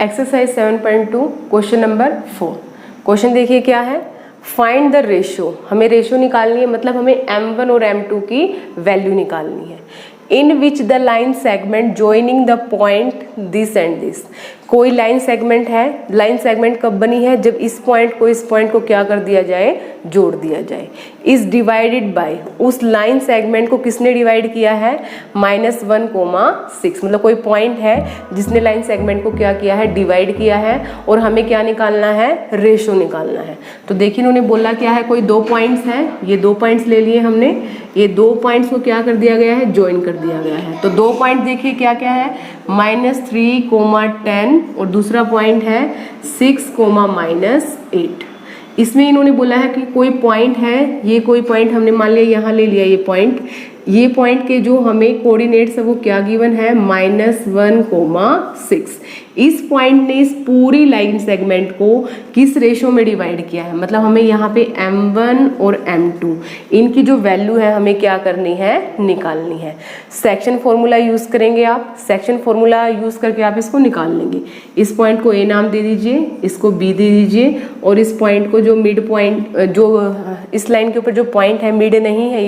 Exercise 7.2 question number 4। Question देखिए क्या है, फाइंड द रेशो। हमें रेशो निकालनी है, मतलब हमें m1 और m2 की वैल्यू निकालनी है। In which the line segment joining the point this and this. कोई लाइन सेगमेंट है, लाइन सेगमेंट कब बनी है, जब इस पॉइंट को क्या कर दिया जाए, जोड़ दिया जाए। इज डिवाइडेड बाय, उस लाइन सेगमेंट को किसने डिवाइड किया है, -1,6। मतलब कोई पॉइंट है जिसने लाइन सेगमेंट को क्या किया है, डिवाइड किया है, और हमें क्या निकालना है, रेशो निकालना है। तो देखिए उन्होंने बोला क्या है, कोई दो पॉइंट्स हैं, ये दो पॉइंट्स ले लिए हमने, ये दो पॉइंट्स को क्या कर दिया गया है, ज्वाइन कर दिया गया है। तो दो पॉइंट देखिए क्या क्या है, -3,10 और दूसरा पॉइंट है 6,-8। इसमें इन्होंने बोला है कि कोई पॉइंट है, ये कोई पॉइंट हमने मान लिया यहाँ ले लिया, ये पॉइंट के जो हमें कोऑर्डिनेट्स है वो क्या गिवन है, -1,6। इस पॉइंट ने इस पूरी लाइन सेगमेंट को किस रेशो में डिवाइड किया है, मतलब हमें यहाँ पे m1 और m2 इनकी जो वैल्यू है हमें क्या करनी है, निकालनी है। सेक्शन फॉर्मूला यूज करेंगे आप, सेक्शन फॉर्मूला यूज करके आप इसको निकाल लेंगे। इस पॉइंट को a नाम दे दीजिए, इसको b दे दीजिए, और इस पॉइंट को जो मिड पॉइंट, जो इस लाइन के ऊपर जो पॉइंट है, मिड नहीं है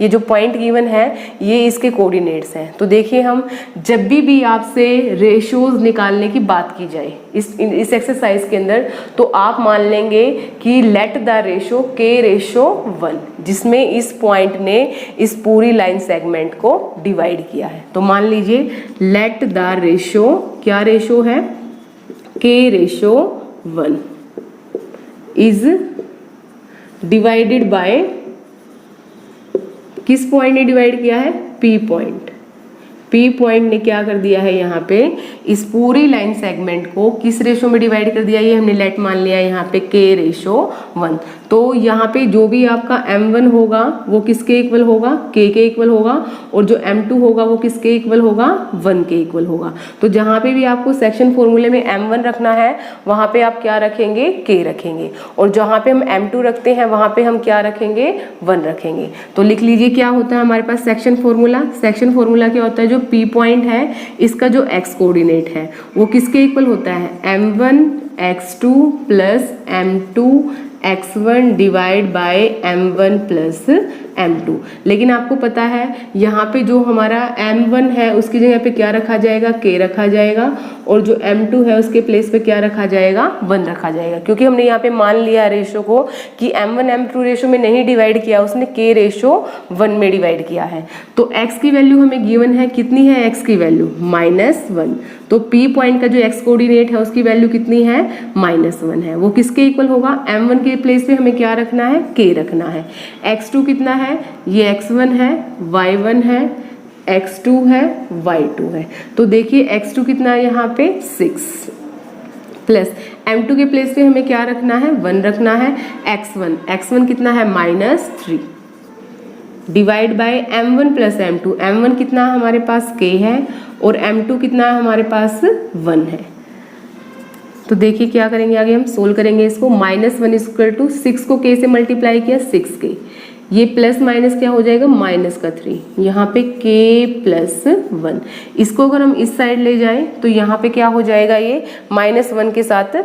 ये जो पॉइंट गिवन है ये इसके कोऑर्डिनेट्स हैं। तो देखिए हम जब भी आपसे रेशोज निकालने की बात की जाए इस एक्सरसाइज के अंदर, तो आप मान लेंगे कि लेट द रेशो k/1, जिसमें इस पॉइंट ने इस पूरी लाइन सेगमेंट को डिवाइड किया है। तो मान लीजिए लेट द रेशो, क्या रेशो है, k/1 इज डिवाइडेड बाय, किस पॉइंट ने डिवाइड किया है, P पॉइंट ने क्या कर दिया है, यहाँ पे इस पूरी लाइन सेगमेंट को किस रेशो में डिवाइड कर दिया, ये हमने लेट मान लिया यहाँ पे k/1। तो यहाँ पे जो भी आपका m1 होगा वो किसके इक्वल होगा, k के इक्वल होगा, और जो m2 होगा वो किसके इक्वल होगा, 1 के इक्वल होगा। तो जहाँ पे भी आपको सेक्शन फॉर्मूले में m1 रखना है वहाँ पे आप क्या रखेंगे, k रखेंगे, और जहाँ पे हम m2 रखते हैं वहाँ पे हम क्या रखेंगे, 1 रखेंगे। तो लिख लीजिए क्या होता है हमारे पास सेक्शन फॉर्मूला। सेक्शन फॉर्मूला क्या होता है, जो P पॉइंट है इसका जो x कोऑर्डिनेट है वो किसके इक्वल होता है, m1 x2 plus m2 x1 divide by m1 plus m2। लेकिन आपको पता है यहाँ पे जो हमारा m1 है उसकी जगह पे क्या रखा जाएगा, k रखा जाएगा, और जो m2 है उसके प्लेस पे क्या रखा जाएगा, 1 रखा जाएगा, क्योंकि हमने यहाँ पे मान लिया रेशो को कि m1 m2 रेशो में नहीं डिवाइड किया, उसने k/1 में डिवाइड किया है। तो x की वैल्यू हमें गिवन है, कितनी है x की वैल्यू, -1। तो P पॉइंट का जो x कोऑर्डिनेट है उसकी वैल्यू कितनी है, -1 है। वो किसके इक्वल होगा, m1 के प्लेस पे हमें क्या रखना है, k रखना है। x2 कितना है, ये x1 है, y1 है, x2 है, y2 है। तो देखिए x2 कितना है यहाँ पे 6, प्लस m2 के प्लेस पे हमें क्या रखना है, 1 रखना है। x1 कितना है, -3 divide by m1 plus m2। m1 कितना हमारे पास k है, और m2 कितना हमारे पास 1 है। तो देखिए क्या करेंगे, आगे हम सोल्व करेंगे इसको। -1 इक्वल टू 6 को k से मल्टीप्लाई किया, 6k, ये प्लस माइनस क्या हो जाएगा, -3, यहाँ पे k+1। इसको अगर हम इस साइड ले जाएं तो यहाँ पे क्या हो जाएगा, ये -1 के साथ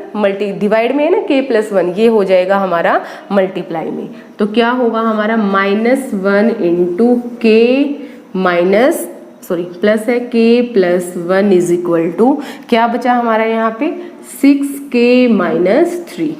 डिवाइड में है ना, k+1, ये हो जाएगा हमारा मल्टीप्लाई में। तो क्या होगा हमारा -1 इंटू प्लस है k+1 इज इक्वल टू, क्या बचा हमारा यहाँ पे 6k-3।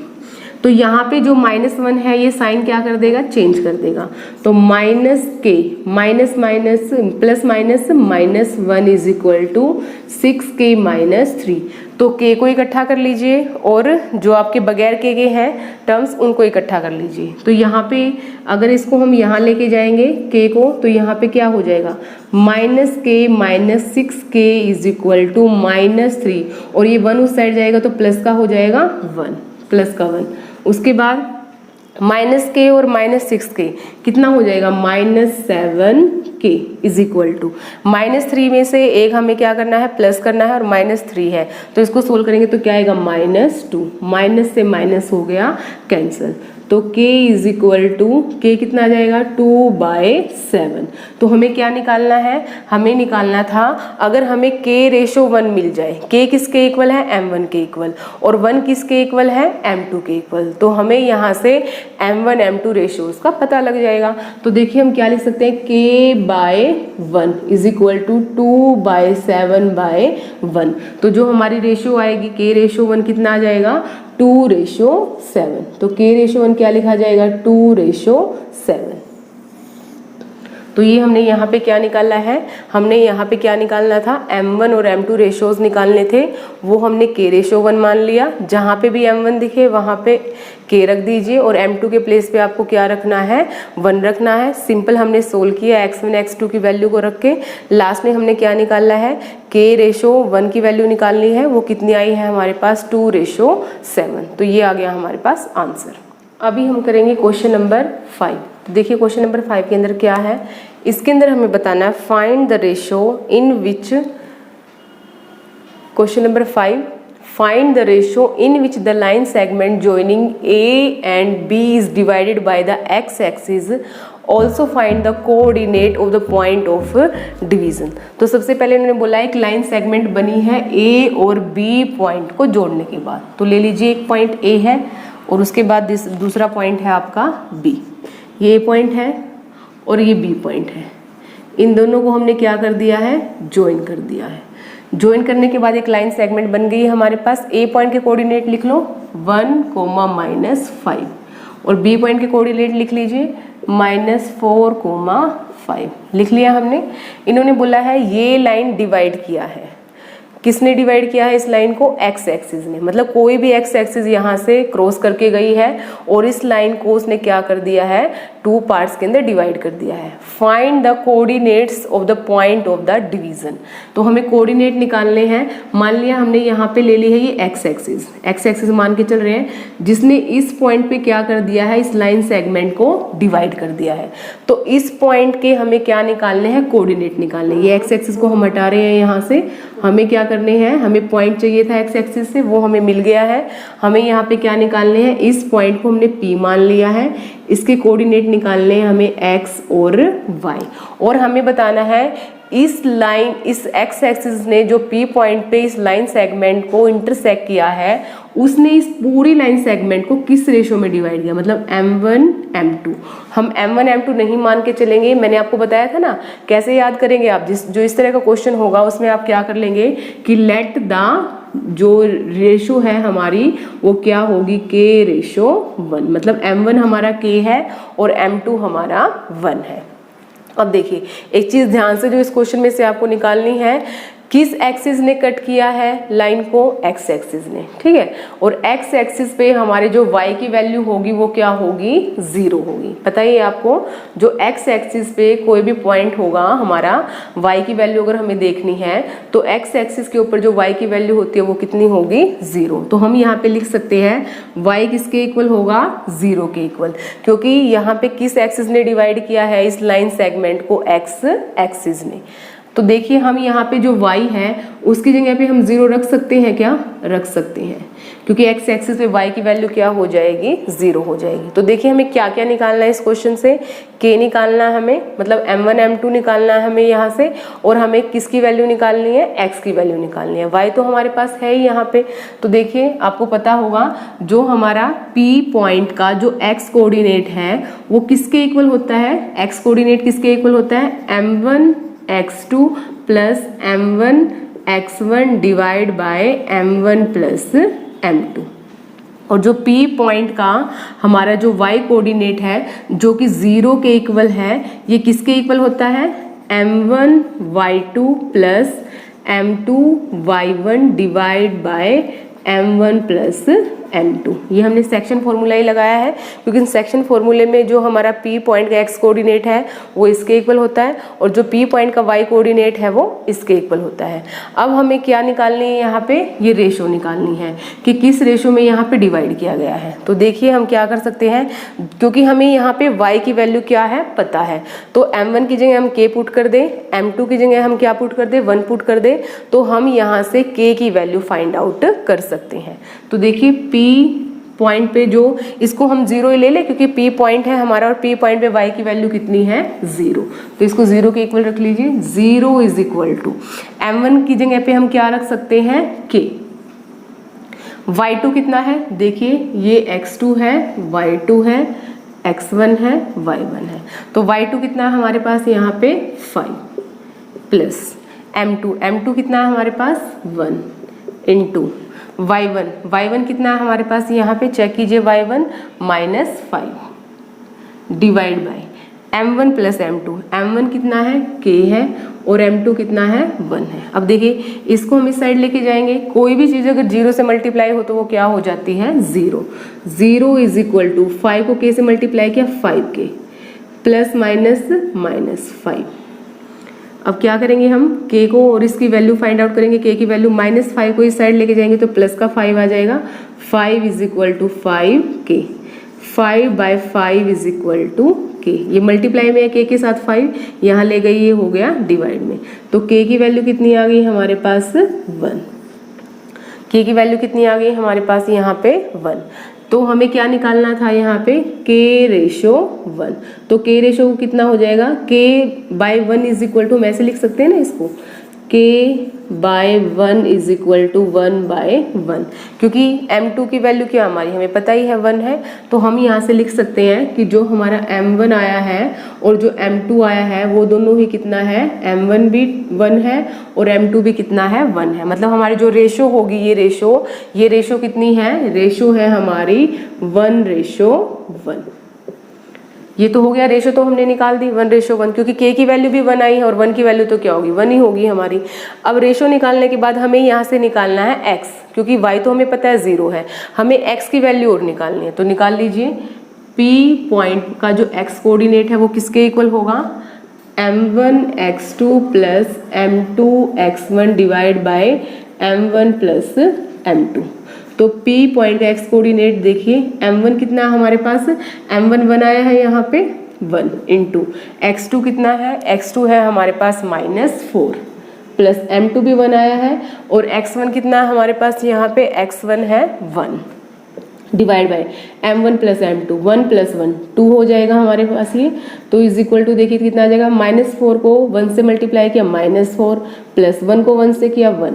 तो यहाँ पे जो -1 है ये साइन क्या कर देगा, चेंज कर देगा। तो -1 इज इक्वल टू 6k-3। तो k को इकट्ठा कर लीजिए, और जो आपके बगैर k के हैं टर्म्स उनको इकट्ठा कर लीजिए। तो यहाँ पे अगर इसको हम यहाँ लेके जाएंगे k को, तो यहाँ पे क्या हो जाएगा, -k-6k इज इक्वल टू -3, और ये 1 उस साइड जाएगा तो प्लस का हो जाएगा 1, प्लस का 1। उसके बाद -k और -6k कितना हो जाएगा, -7k k is equal to -3 में से एक हमें क्या करना है, प्लस करना है, और -3 है तो इसको सोल्व करेंगे तो क्या आएगा, -2, माइनस से माइनस हो गया कैंसिल, तो k is equal to k कितना आ जाएगा, 2/7। तो हमें क्या निकालना है, हमें निकालना था अगर हमें k रेशो 1 मिल जाए, k किसके इक्वल है, m1 के इक्वल, और 1 किसके इक्वल है, m2 के इक्वल, तो हमें यहाँ से m1 m2 रेशोज का पता लग जाएगा। तो देखिए हम क्या लिख सकते हैं, k/1 इज इक्वल टू 2/7/1। तो जो हमारी रेशो आएगी k रेशो 1 कितना आ जाएगा, 2/7। तो k रेशो 1 क्या लिखा जाएगा, 2/7। तो ये हमने यहाँ पे क्या निकाला है, हमने यहाँ पे क्या निकालना था, m1 और m2 रेशोज निकालने थे, वो हमने k रेशो 1 मान लिया। जहाँ पे भी m1 दिखे वहाँ पे k रख दीजिए और m2 के प्लेस पे आपको क्या रखना है, 1 रखना है। सिंपल हमने सोल्व किया x1 x2 की वैल्यू को रख के, लास्ट में हमने क्या निकाला है, k रेशो 1 की वैल्यू निकालनी है, वो कितनी आई है हमारे पास, 2/7। तो ये आ गया हमारे पास आंसर। अभी हम करेंगे क्वेश्चन नंबर 5। देखिए क्वेश्चन नंबर 5 के अंदर क्या है, इसके अंदर हमें बताना है find the ratio in which, question number 5, find the ratio in which the line segment joining A and B is divided by the x-axis, also find the coordinate of the point of division। तो सबसे पहले उन्होंने बोला एक line segment बनी है A और B point को जोड़ने के बाद, तो ले लीजिए एक पॉइंट A है और उसके बाद दूसरा पॉइंट है आपका B, ये पॉइंट है और ये B पॉइंट है, इन दोनों को हमने क्या कर दिया है, ज्वाइन कर दिया है। ज्वाइन करने के बाद एक लाइन सेगमेंट बन गई है हमारे पास। A पॉइंट के कोऑर्डिनेट लिख लो 1, -5 और B पॉइंट के कोऑर्डिनेट लिख लीजिए -4, 5 लिख लिया हमने। इन्होंने बोला है ये लाइन डिवाइड किया है, किसने डिवाइड किया है इस लाइन को, एक्स एक्सिस ने, मतलब कोई भी एक्स एक्सिस यहाँ से क्रॉस करके गई है और इस लाइन को उसने क्या कर दिया है, 2 पार्ट्स के अंदर डिवाइड कर दिया है। Find the coordinates of the point of the division, तो हमें कोऑर्डिनेट निकालने हैं। मान लिया हमने यहाँ पे ले ली है ये एक्स एक्सिस मान के चल रहे हैं, जिसने इस पॉइंट पे क्या कर दिया है, इस लाइन सेगमेंट को डिवाइड कर दिया है। तो इस पॉइंट के हमें क्या निकालने हैं, कोऑर्डिनेट निकालने। ये एक्स एक्सिस को हम हटा रहे हैं यहाँ से, हमें क्या करने हैं, हमें पॉइंट चाहिए था एक्स एक्सिस से, वो हमें मिल गया है। हमें यहाँ पे क्या निकालने हैं, इस पॉइंट को हमने P मान लिया है, इसके कोऑर्डिनेट निकालने हैं हमें x और y, और हमें बताना है इस लाइन, इस एक्स एक्सिस ने जो P पॉइंट पे इस लाइन सेगमेंट को इंटरसेक्ट किया है, उसने इस पूरी लाइन सेगमेंट को किस रेशो में डिवाइड किया, मतलब m1 m2। हम m1 m2 नहीं मान के चलेंगे, मैंने आपको बताया था ना कैसे याद करेंगे आप, जो इस तरह का क्वेश्चन होगा उसमें आप क्या कर लेंगे कि लेट द जो रेशो है हमारी वो क्या होगी, k रेशो 1, मतलब m1 हमारा k है और m2 हमारा 1 है। अब देखिए एक चीज ध्यान से जो इस क्वेश्चन में से आपको निकालनी है, किस एक्सिस ने कट किया है लाइन को, एक्स एक्सिस ने, ठीक है। और एक्स एक्सिस पे हमारे जो y की वैल्यू होगी वो क्या होगी, 0 होगी। पता ही है आपको, जो एक्स एक्सिस पे कोई भी पॉइंट होगा हमारा, y की वैल्यू अगर हमें देखनी है तो एक्स एक्सिस के ऊपर जो y की वैल्यू होती है वो कितनी होगी, 0। तो हम यहाँ पे लिख सकते हैं y किसके इक्वल होगा, 0 के इक्वल, क्योंकि यहाँ पे किस एक्सिस ने डिवाइड किया है इस लाइन सेगमेंट को, एक्स एक्सिस ने। तो देखिए हम यहाँ पे जो y है उसकी जगह पे हम 0 रख सकते हैं क्या, रख सकते हैं, क्योंकि x एक्सिस पे y की वैल्यू क्या हो जाएगी, 0 हो जाएगी। तो देखिए हमें क्या क्या निकालना है इस क्वेश्चन से, k निकालना है हमें, मतलब m1 m2 निकालना है हमें यहाँ से, और हमें किसकी वैल्यू निकालनी है, x की वैल्यू निकालनी है। y तो हमारे पास है ही यहाँ पे। तो देखिए आपको पता होगा जो हमारा P पॉइंट का जो x कोऑर्डिनेट है वो किसके इक्वल होता है, x कोऑर्डिनेट किसके इक्वल होता है, m1 x2 plus m1 x1 divide by m1 plus m2। और जो P पॉइंट का हमारा जो y कोऑर्डिनेट है जो कि 0 के इक्वल है, ये किसके इक्वल होता है, m1 y2 plus m2 y1 divide by m1 plus m2। ये हमने सेक्शन फॉर्मूला ही लगाया है क्योंकि सेक्शन फॉर्मूले में जो हमारा p पॉइंट का x कोऑर्डिनेट है वो इसके इक्वल होता है और जो p पॉइंट का y कोऑर्डिनेट है वो इसके इक्वल होता है। अब हमें क्या निकालनी है, यहाँ पे ये रेशो निकालनी है कि किस रेशो में यहाँ पे डिवाइड किया गया है। तो देखिए हम क्या कर सकते हैं, क्योंकि हमें यहाँ पे y की वैल्यू क्या है पता है, तो m1 की जगह हम k पुट कर दें, m2 की जगह हम क्या पुट कर दें, 1 पुट कर दें, तो हम यहाँ से k की वैल्यू फाइंड आउट कर सकते हैं। तो देखिए p पॉइंट पे जो इसको हम 0 ही ले लें क्योंकि p पॉइंट है हमारा और p पॉइंट पे y की वैल्यू कितनी है 0, तो इसको 0 के इक्वल रख लीजिए। 0 इज इक्वल टू m1 की जगह पे हम क्या रख सकते हैं k। y2 कितना है, देखिए ये x2 है, y2 है, x1 है, y1 है, तो y2 कितना है हमारे पास यहाँ पे 5 प्लस m2 कितना है हमारे पास 1 इंटू y1 कितना है हमारे पास यहाँ पे चेक कीजिए, y1 -5 divide by m1 plus m1 कितना है k है और m2 कितना है 1 है। अब देखिए इसको हम इस साइड लेके जाएंगे, कोई भी चीज़ अगर 0 से मल्टीप्लाई हो तो वो क्या हो जाती है 0 इज इक्वल टू 5 को k से मल्टीप्लाई किया 5k प्लस माइनस 5। अब क्या करेंगे हम k को और इसकी वैल्यू फाइंड आउट करेंगे, k की वैल्यू -5 को इस साइड लेके जाएंगे तो प्लस का 5 आ जाएगा, 5 is equal to 5k, 5/5 is equal to k। ये मल्टीप्लाई में है k के साथ 5, यहाँ ले गई, ये हो गया डिवाइड में, तो k की वैल्यू कितनी आ गई हमारे पास 1। k की वैल्यू कितनी आ गई हमारे पास यहाँ पे 1। तो हमें क्या निकालना था यहाँ पे k/1, तो k/1 कितना हो जाएगा, k/1 इज इक्वल टू, हम ऐसे लिख सकते हैं ना इसको, k/1 इज इक्वल टू 1/1, क्योंकि m2 की वैल्यू क्या हमारी हमें पता ही है 1 है, तो हम यहाँ से लिख सकते हैं कि जो हमारा m1 आया है और जो m2 आया है वो दोनों ही कितना है, m1 भी 1 है और m2 भी कितना है 1 है। मतलब हमारी जो रेशो होगी ये रेशो कितनी है, रेशो है हमारी 1:1। ये तो हो गया रेशो, तो हमने निकाल दी 1:1 क्योंकि k की वैल्यू भी 1 आई है और 1 की वैल्यू तो क्या होगी 1 ही होगी हमारी। अब रेशो निकालने के बाद हमें यहाँ से निकालना है x, क्योंकि y तो हमें पता है 0 है, हमें x की वैल्यू और निकालनी है। तो निकाल लीजिए, p पॉइंट का जो x कोऑर्डिनेट है वो किसके इक्वल होगा, m1x2 plus m2x1 divide by m1 plus m2। तो p पॉइंट का x कोऑर्डिनेट देखिए, m1 कितना हमारे पास, m1 1 आया है यहाँ पे 1 इंटू x2 कितना है, x2 है हमारे पास -4 प्लस m2 भी 1 आया है और x1 कितना है हमारे पास यहाँ पे, x1 है 1 divide by m1 plus m2, 1 plus 1 2 हो जाएगा हमारे पास ये। तो इज इक्वल टू देखिए कितना आ जाएगा, -4 को 1 से मल्टीप्लाई किया -4 प्लस 1 को 1 से किया 1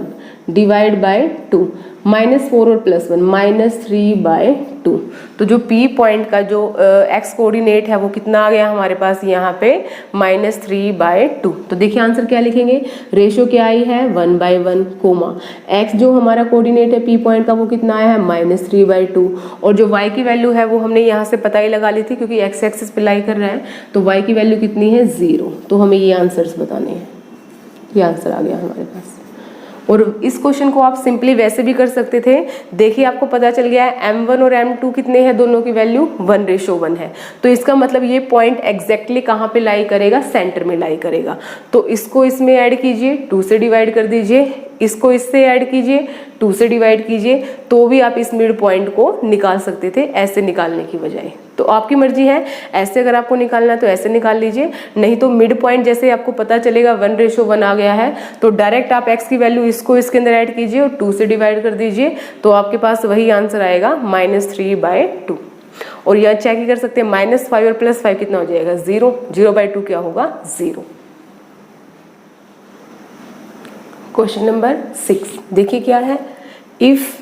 डिवाइड बाय 2, -4 और +1 -3/2। तो जो p पॉइंट का जो x कोऑर्डिनेट है वो कितना आ गया हमारे पास यहाँ पे -3/2। तो देखिए आंसर क्या लिखेंगे, रेशो क्या आई है 1/1 कोमा x जो हमारा कोऑर्डिनेट है p पॉइंट का वो कितना आया है -3/2 और जो y की वैल्यू है वो हमने यहाँ से पता ही लगा ली थी क्योंकि x एक्सिस पे लाई कर रहा है, तो y की वैल्यू कितनी है 0। तो हमें ये आंसर्स बताने हैं, ये आंसर आ गया हमारे पास। और इस क्वेश्चन को आप सिंपली वैसे भी कर सकते थे, देखिए आपको पता चल गया है m1 और m2 कितने हैं, दोनों की वैल्यू 1:1 है, तो इसका मतलब ये पॉइंट एग्जैक्टली कहाँ पे लाई करेगा, सेंटर में लाई करेगा। तो इसको इसमें ऐड कीजिए, 2 से डिवाइड कर दीजिए, इसको इससे ऐड कीजिए, 2 से डिवाइड कीजिए, तो भी आप इस मिड पॉइंट को निकाल सकते थे ऐसे निकालने की बजाय। तो आपकी मर्जी है, ऐसे अगर आपको निकालना है तो ऐसे निकाल लीजिए, नहीं तो मिड पॉइंट जैसे आपको पता चलेगा 1:1 आ गया है तो डायरेक्ट आप x की वैल्यू इसको इसके अंदर ऐड कीजिए और 2 से डिवाइड कर दीजिए, तो आपके पास वही आंसर आएगा -3/2। और यहाँ चेक ही कर सकते हैं, -5 और +5 कितना हो जाएगा 0, 0/2 क्या होगा 0। क्वेश्चन नंबर 6 देखिए क्या है, if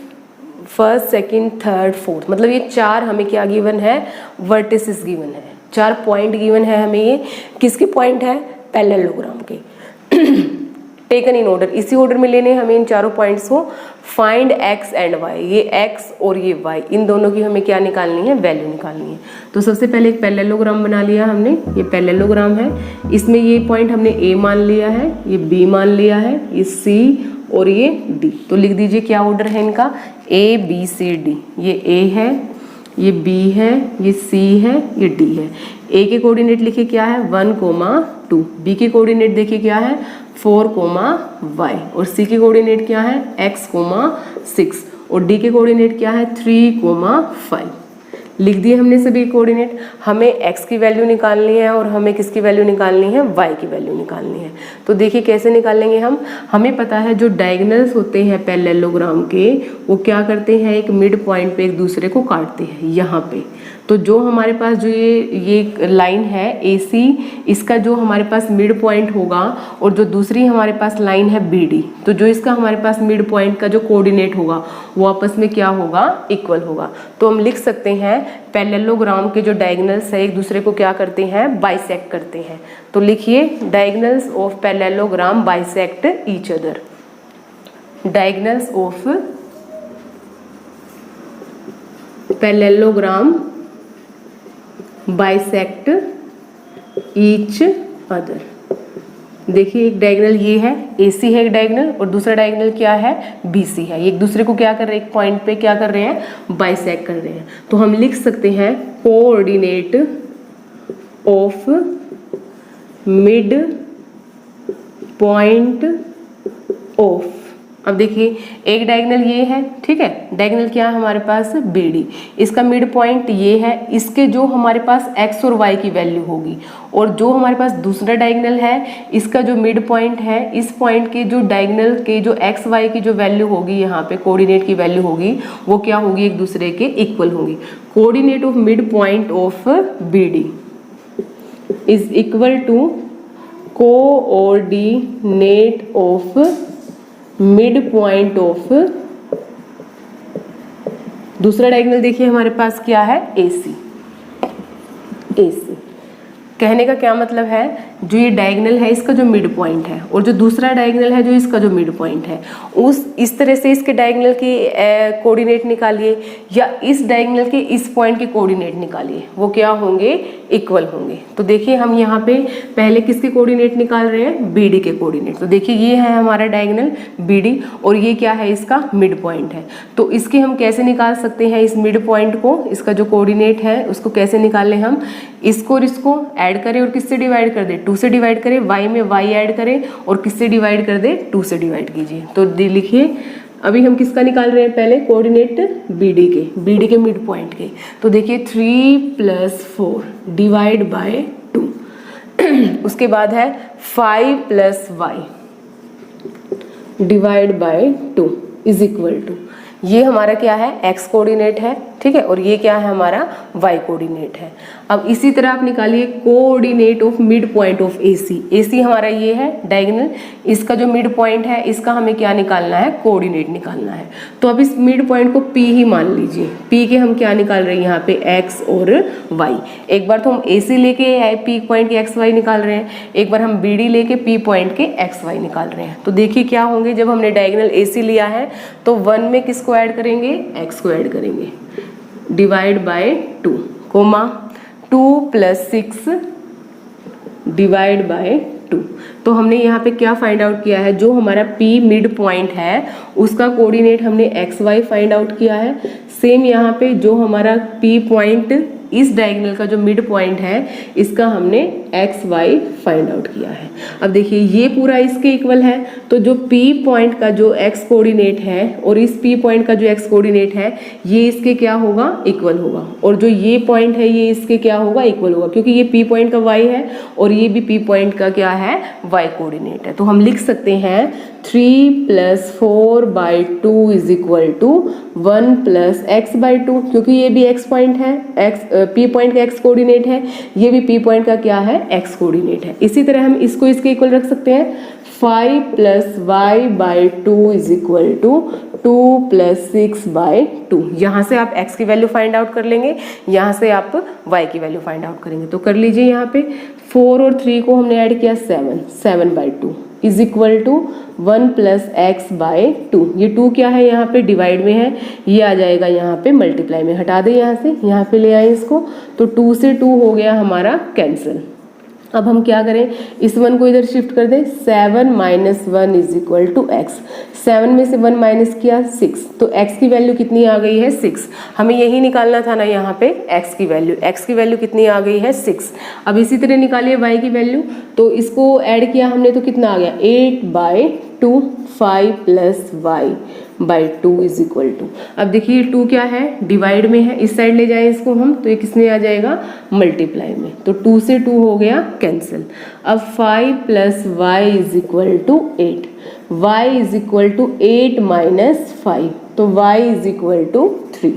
first second third fourth, मतलब ये 4 हमें क्या गिवन है, वर्टिसेस गिवन है, 4 पॉइंट गिवन है हमें। ये किसके पॉइंट है, पैरेललोग्राम के टेकन इन ऑर्डर, इसी ऑर्डर में लेने हमें इन चारों पॉइंट्स को। फाइंड x एंड y, ये x और ये y, इन दोनों की हमें क्या निकालनी है, वैल्यू निकालनी है। तो सबसे पहले एक पैरेललोग्राम बना लिया हमने, ये पैरेललोग्राम है, इसमें ये पॉइंट हमने a मान लिया है, ये b मान लिया है, ये c और ये D। तो लिख दीजिए क्या ऑर्डर है इनका, ABCD। ये A है, ये B है, ये C है, ये D है। A के कोऑर्डिनेट लिखिए क्या है 1,2, B के कोऑर्डिनेट देखिए क्या है 4,y, और C के कोऑर्डिनेट क्या है x,6, और D के कोऑर्डिनेट क्या है 3,5। लिख दिए हमने सभी कोऑर्डिनेट। हमें x की वैल्यू निकालनी है और हमें किसकी वैल्यू निकालनी है, y की वैल्यू निकालनी है। तो देखिए कैसे निकालेंगे हम, हमें पता है जो डायगोनल्स होते हैं पैरेललोग्राम के, वो क्या करते हैं एक मिड पॉइंट पे एक दूसरे को काटते हैं यहाँ पे। तो जो हमारे पास जो ये लाइन है AC, इसका जो हमारे पास मिड पॉइंट होगा, और जो दूसरी हमारे पास लाइन है BD, तो जो इसका हमारे पास मिड पॉइंट का जो कोऑर्डिनेट होगा वो आपस में क्या होगा, इक्वल होगा। तो हम लिख सकते हैं पैरेललोग्राम के जो डायगोनल्स है एक दूसरे को क्या करते हैं, बाइसेक्ट करते हैं। तो लिखिए diagonals of parallelogram bisect each other. Diagonals of parallelogram bisect each other. देखिए एक डायगोनल ये है AC है एक डायगोनल, और दूसरा डायगोनल क्या है BC है। एक दूसरे को क्या कर रहे हैं, एक पॉइंट पे क्या कर रहे हैं, बाइसेक्ट कर रहे हैं। तो हम लिख सकते हैं coordinate of mid point of. अब देखिए एक डायगोनल ये है, ठीक है, डायगोनल क्या है हमारे पास BD, इसका मिड पॉइंट ये है, इसके जो हमारे पास x और y की वैल्यू होगी, और जो हमारे पास दूसरा डायगोनल है इसका जो मिड पॉइंट है, इस पॉइंट के जो डायगोनल के जो x y की जो वैल्यू होगी, यहाँ पे कोऑर्डिनेट की वैल्यू होगी, वो क्या होगी, एक दूसरे के इक्वल होगी। Coordinate of mid point of BD is equal to coordinate of mid point of दूसरा डायगोनल। देखिए हमारे पास क्या है AC। कहने का क्या मतलब है, जो ये डायगोनल है इसका जो मिड पॉइंट है, और जो दूसरा डायगोनल है जो इसका जो मिड पॉइंट है, इस तरह से इसके डायगोनल के कोऑर्डिनेट निकालिए, या इस डायगोनल के इस पॉइंट के कोऑर्डिनेट निकालिए, वो क्या होंगे, इक्वल होंगे। तो देखिए हम यहाँ पे पहले किसके कोऑर्डिनेट निकाल रहे हैं, BD के कोऑर्डिनेट। तो देखिए ये है हमारा डायगोनल BD, और ये क्या है, इसका मिड पॉइंट है। तो इसके हम कैसे निकाल सकते हैं इस मिड पॉइंट को, इसका जो कोऑर्डिनेट है उसको कैसे निकाल लें हम, इसको और इसको ऐड करें और किससे डिवाइड कर दें, 2 से डिवाइड करें, y में y ऐड करें और किससे डिवाइड कर दें, 2 से डिवाइड कीजिए। तो लिखिए अभी हम किसका निकाल रहे हैं, पहले कोऑर्डिनेट BD के मिड पॉइंट के। तो देखिए 3 + 4 डिवाइड बाय 2 उसके बाद है 5 + y divide by 2 is equal to, ये हमारा क्या है, x कोऑर्डिनेट है, ठीक है, और ये क्या है हमारा y कोऑर्डिनेट है। अब इसी तरह आप निकालिए coordinate of mid point of AC हमारा ये है डायगोनल, इसका जो मिड पॉइंट है इसका हमें क्या निकालना है, कोऑर्डिनेट निकालना है। तो अब इस मिड पॉइंट को P ही मान लीजिए, P के हम क्या निकाल रहे हैं यहाँ पे x और y। एक बार तो हम AC लेके P पॉइंट के x y निकाल रहे हैं, एक बार हम BD लेके P पॉइंट के x y निकाल रहे हैं। तो देखिए क्या होंगे, जब हमने डायगोनल AC लिया है तो 1 में किसको ऐड करेंगे, x को ऐड करेंगे, divide by 2, comma 2 + 6 divide by 2। तो हमने यहाँ पे क्या फाइंड आउट किया है, जो हमारा P मिड पॉइंट है उसका कोऑर्डिनेट हमने x y फाइंड आउट किया है। सेम यहाँ पे जो हमारा P पॉइंट इस डायगोनल का जो मिड पॉइंट है इसका हमने x y फाइंड आउट किया है। अब देखिए ये पूरा इसके इक्वल है, तो जो P पॉइंट का जो x कोऑर्डिनेट है और इस P पॉइंट का जो x कोऑर्डिनेट है ये इसके क्या होगा, इक्वल होगा, और जो ये पॉइंट है ये इसके क्या होगा, इक्वल होगा, क्योंकि ये P पॉइंट का y है और ये भी P पॉइंट का क्या है, y कोऑर्डिनेट है। तो हम लिख सकते हैं 3 + 4/2 इज इक्वल टू 1 + x/2, क्योंकि ये भी x पॉइंट है, P पॉइंट का x कोऑर्डिनेट है, ये भी P पॉइंट का क्या है, x कोऑर्डिनेट है। इसी तरह हम इसको इसके इक्वल रख सकते हैं, 5 + y/2 इज इक्वल टू 2 + 6/2। यहाँ से आप x की वैल्यू फाइंड आउट कर लेंगे, यहाँ से आप y की वैल्यू फाइंड आउट करेंगे। तो कर लीजिए, यहाँ पे 4 और 3 को हमने ऐड किया 7/2 इज इक्वल टू 1 + x/2। ये 2 क्या है, यहाँ पे डिवाइड में है, ये आ जाएगा यहाँ पे मल्टीप्लाई में, हटा दें यहाँ से, यहाँ पे ले आए इसको, तो 2 से 2 हो गया हमारा कैंसिल। अब हम क्या करें, इस 1 को इधर शिफ्ट कर दें, 7 minus 1 is equal to x. 7 में से 1 माइनस किया 6, तो x की वैल्यू कितनी आ गई है 6। हमें यही निकालना था ना यहाँ पे x की वैल्यू कितनी आ गई है 6। अब इसी तरह निकालिए y की वैल्यू, तो इसको ऐड किया हमने तो कितना आ गया 8/2, 5 plus y/2 is equal to. अब देखिए 2 क्या है, डिवाइड में है, इस साइड ले जाए इसको हम तो ये किसमें आ जाएगा मल्टीप्लाई में, तो 2 से 2 हो गया कैंसिल। अब 5 plus y is equal to 8, y is equal to 8 minus 5, तो y इज इक्वल टू 3।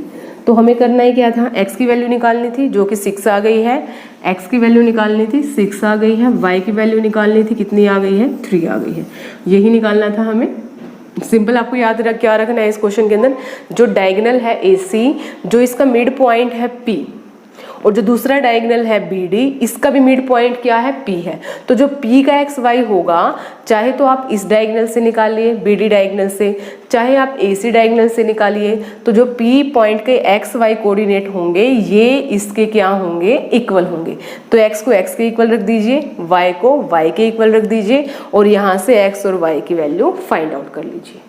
तो हमें करना ही क्या था, x की वैल्यू निकालनी थी जो कि 6 आ गई है, x की वैल्यू निकालनी थी 6 आ गई है, y की वैल्यू निकालनी थी कितनी आ गई है 3 आ गई है, यही निकालना था हमें। सिंपल आपको याद क्या रखना है इस क्वेश्चन के अंदर, जो डायगोनल है AC, जो इसका मिड पॉइंट है P, और जो दूसरा डायगोनल है BD, इसका भी मिड पॉइंट क्या है P है। तो जो P का XY होगा, चाहे तो आप इस डायगोनल से निकालिए BD डायगोनल से, चाहे आप AC डायगोनल से निकालिए, तो जो P पॉइंट के XY कोऑर्डिनेट होंगे ये इसके क्या होंगे, इक्वल होंगे। तो x को x के इक्वल रख दीजिए, y को y के इक्वल रख दीजिए, और यहाँ से x और y की वैल्यू फाइंड आउट कर लीजिए।